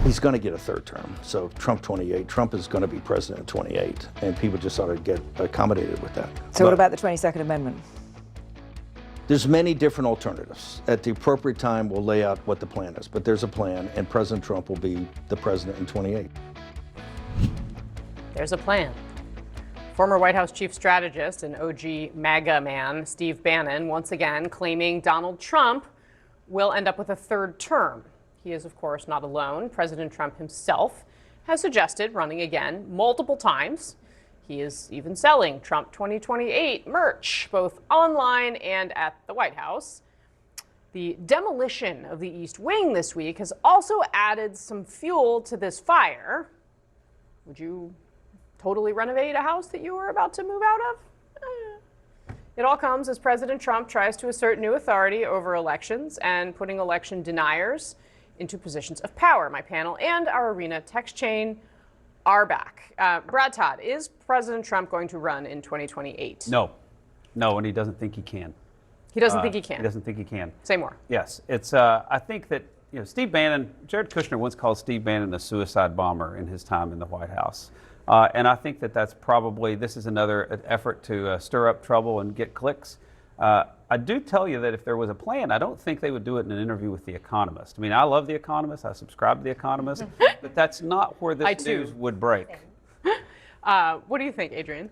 He's going to get a third term. So Trump 28, Trump is going to be president in 28, and people just ought to get accommodated with that. So what about the 22nd Amendment? There's many different alternatives. At the appropriate time, we'll lay out what the plan is, but there's a plan, and President Trump will be the president in 28. There's a plan. Former White House chief strategist and OG MAGA man Steve Bannon once again claiming Donald Trump will end up with a third term. He is, of course, not alone. President Trump himself has suggested running again multiple times. He is even selling Trump 2028 merch, both online and at the White House. The demolition of the East Wing this week has also added some fuel to this fire. Would you totally renovate a house that you were about to move out of? It all comes as President Trump tries to assert new authority over elections and putting election deniers into positions of power. My panel and our Arena text chain are back. Brad Todd, is President Trump going to run in 2028? No, and he doesn't think he can. He doesn't think he can? He doesn't think he can. Say more. Yes, it's. I think that Steve Bannon, Jared Kushner once called Steve Bannon a suicide bomber in his time in the White House. And I think that that's probably, this is another effort to stir up trouble and get clicks. I do tell you that if there was a plan, I don't think they would do it in an interview with The Economist. I mean, I love The Economist. I subscribe to The Economist. But that's not where this news would break. What do you think, Adrienne?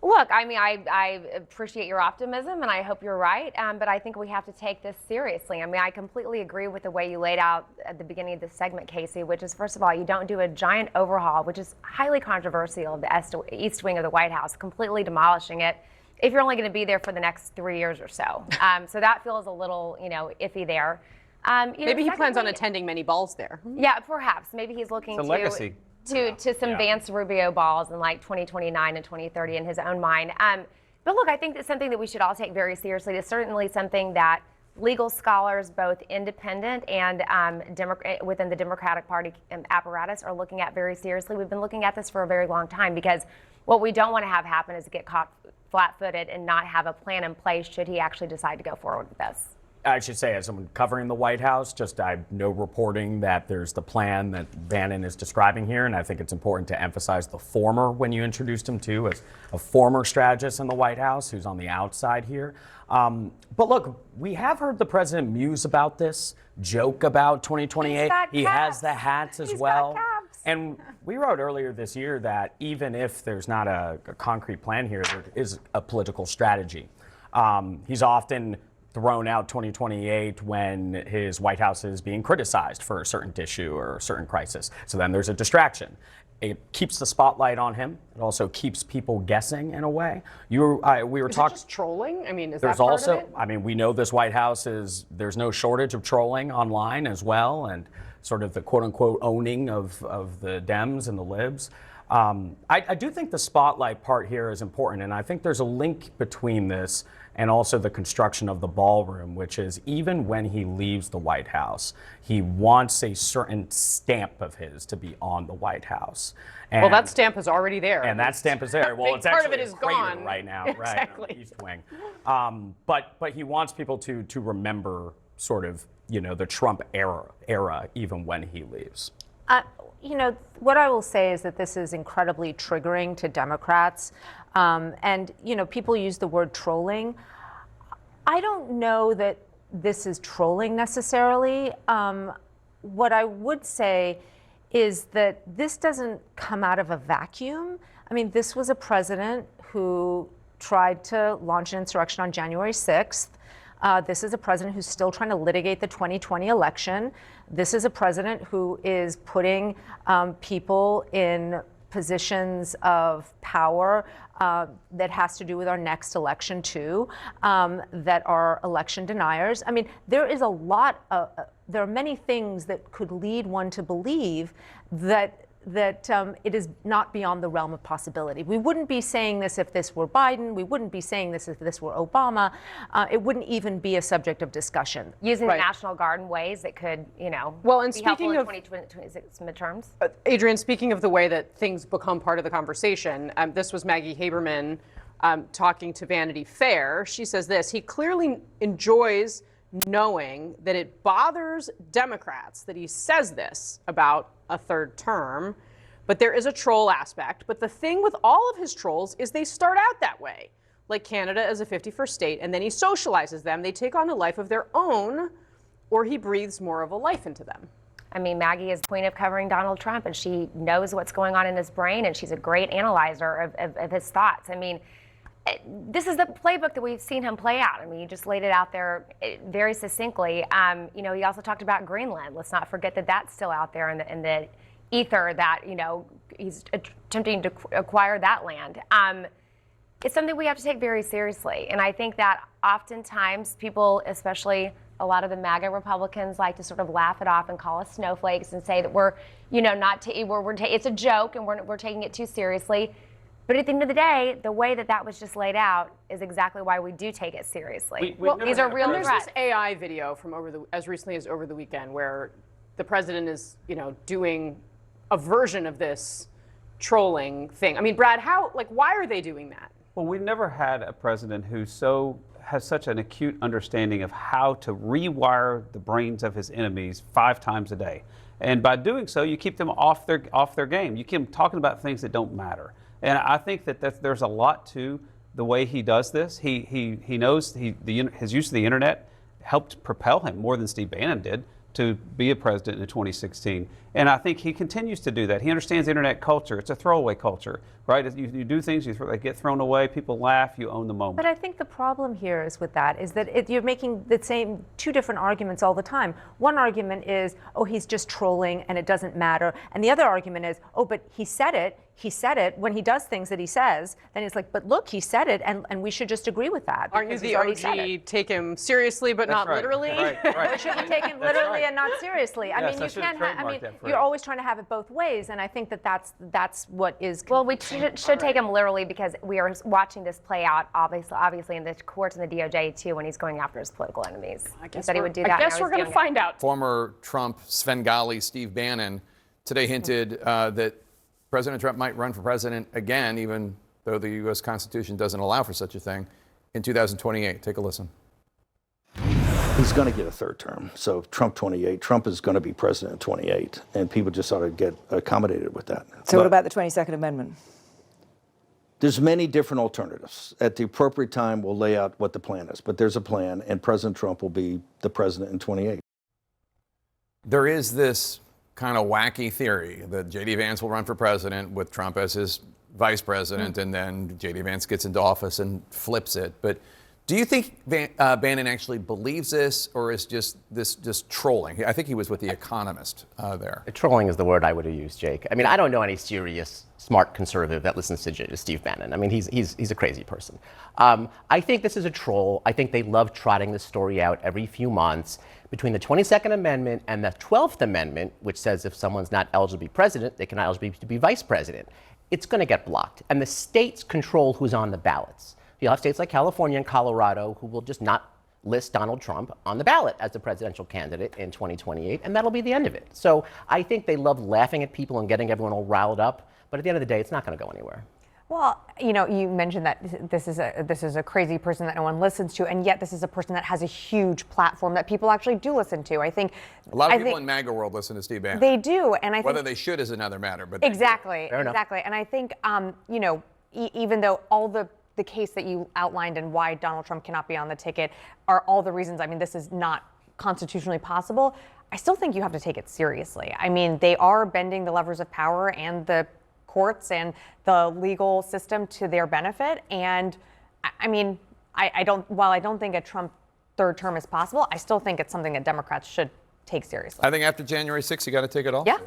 Look, I mean, I appreciate your optimism, and I hope you're right, but I think we have to take this seriously. I mean, I completely agree with the way you laid out at the beginning of this segment, Casey, which is, first of all, you don't do a giant overhaul, which is highly controversial, of the East Wing of the White House, completely demolishing it, if you're only going to be there for the next 3 years or so. So that feels a little, iffy there. Maybe he plans on attending many balls there. Yeah, perhaps. Maybe he's looking it's a legacy. to some Vance Rubio balls in like 2029 and 2030 in his own mind. But look, I think that's something that we should all take very seriously. It's certainly something that legal scholars, both independent and within the Democratic Party apparatus, are looking at very seriously. We've been looking at this for a very long time, because what we don't want to have happen is get caught flat-footed and not have a plan in place should he actually decide to go forward with this. I should say, as someone covering the White House, I know reporting that there's the plan that Bannon is describing here, and I think it's important to emphasize the former when you introduced him to, as a former strategist in the White House who's on the outside here. But look, we have heard the president muse about this, joke about 2028. He has the hats as well. And we wrote earlier this year that even if there's not a concrete plan here, there is a political strategy. He's often thrown out 2028 when his White House is being criticized for a certain issue or a certain crisis. So then there's a distraction. It keeps the spotlight on him. It also keeps people guessing in a way. We were talking. Just trolling? I mean, is there's that part also, of it? I mean, we know this White House there's no shortage of trolling online as well, and sort of the quote unquote owning of the Dems and the libs. I do think the spotlight part here is important, and I think there's a link between this and also the construction of the ballroom, which is even when he leaves the White House, he wants a certain stamp of his to be on the White House. And, well, that stamp is already there. And that stamp is there. Well, it's part actually of it is a crater gone right now, exactly. right, on the East Wing. But he wants people to remember sort of, the Trump era, even when he leaves. What I will say is that this is incredibly triggering to Democrats. And people use the word trolling. I don't know that this is trolling necessarily. What I would say is that this doesn't come out of a vacuum. I mean, this was a president who tried to launch an insurrection on January 6th. This is a president who's still trying to litigate the 2020 election. This is a president who is putting people in positions of power that has to do with our next election too, that are election deniers. I mean, there are many things that could lead one to believe that it is not beyond the realm of possibility. We wouldn't be saying this if this were Biden. We wouldn't be saying this if this were Obama. It wouldn't even be a subject of discussion. Using the National Guard in ways that could, well, and be speaking helpful of in 2026 midterms. Adrienne, speaking of the way that things become part of the conversation, this was Maggie Haberman talking to Vanity Fair. She says this: he clearly enjoys knowing that it bothers Democrats that he says this about a third term. But there is a troll aspect. But the thing with all of his trolls is they start out that way, like Canada as a 51st state, and then he socializes them. They take on a life of their own, or he breathes more of a life into them. I mean, Maggie is the point of covering Donald Trump, and she knows what's going on in his brain, and she's a great analyzer of his thoughts. I mean, this is the playbook that we've seen him play out. I mean, he just laid it out there very succinctly. You know, he also talked about Greenland. Let's not forget that that's still out there in the ether, that, you know, he's attempting to acquire that land. It's something we have to take very seriously. And I think that oftentimes people, especially a lot of the MAGA Republicans, like to sort of laugh it off and call us snowflakes and say that we're, you know, it's a joke and we're taking it too seriously. But at the end of the day, the way that was just laid out is exactly why we do take it seriously. These are real threats. There's this AI video from as recently as over the weekend where the president is, you know, doing a version of this trolling thing. I mean, Brad, why are they doing that? Well, we've never had a president who has such an acute understanding of how to rewire the brains of his enemies 5 times a day. And by doing so, you keep them off their game. You keep them talking about things that don't matter. And I think that there's a lot to the way he does this. He knows his use of the internet helped propel him more than Steve Bannon did to be a president in 2016. And I think he continues to do that. He understands internet culture. It's a throwaway culture, right? You do things, they get thrown away, people laugh, you own the moment. But I think the problem here is with that is that you're making the same 2 different arguments all the time. One argument is, oh, he's just trolling and it doesn't matter. And the other argument is, oh, but he said it when he does things that he says, then it's like, but look, he said it and we should just agree with that. Aren't you the OG, take him seriously but not literally? Right. We shouldn't take him literally and not seriously. I mean, you can't you're always trying to have it both ways, and I think that's what is. Well, we should take him literally because we are watching this play out, obviously in the courts and the DOJ too, when he's going after his political enemies. He said he would do that. I guess we're going to find out. Former Trump Svengali Steve Bannon today hinted that President Trump might run for president again, even though the U.S. Constitution doesn't allow for such a thing, in 2028. Take a listen. He's going to get a third term. So Trump 28. Trump is going to be president in 28. And people just ought to get accommodated with that. So what about the 22nd Amendment? There's many different alternatives. At the appropriate time, we'll lay out what the plan is. But there's a plan, and President Trump will be the president in 28. There is this kind of wacky theory that J.D. Vance will run for president with Trump as his vice president, and then J.D. Vance gets into office and flips it. But do you think Bannon actually believes this, or is just trolling? I think he was with The Economist there. Trolling is the word I would have used, Jake. I mean, I don't know any serious, smart conservative that listens to Steve Bannon. I mean, he's a crazy person. I think this is a troll. I think they love trotting this story out every few months. Between the 22nd Amendment and the 12th Amendment, which says if someone's not eligible to be president, they can eligible to be vice president, it's going to get blocked. And the states control who's on the ballots. You'll have states like California and Colorado who will just not list Donald Trump on the ballot as the presidential candidate in 2028, and that'll be the end of it. So I think they love laughing at people and getting everyone all riled up, but at the end of the day, it's not going to go anywhere. Well, you know, you mentioned that this is a crazy person that no one listens to, and yet this is a person that has a huge platform that people actually do listen to. I think a lot of people in MAGA world listen to Steve Bannon. They do, and I think whether they should is another matter. But exactly. And I think you know, even though all the case that you outlined and why Donald Trump cannot be on the ticket are all the reasons. I mean, this is not constitutionally possible. I still think you have to take it seriously. I mean, they are bending the levers of power and the courts and the legal system to their benefit. And I mean, while I don't think a Trump third term is possible, I still think it's something that Democrats should take seriously. I think after January 6th, you got to take it all. Yeah.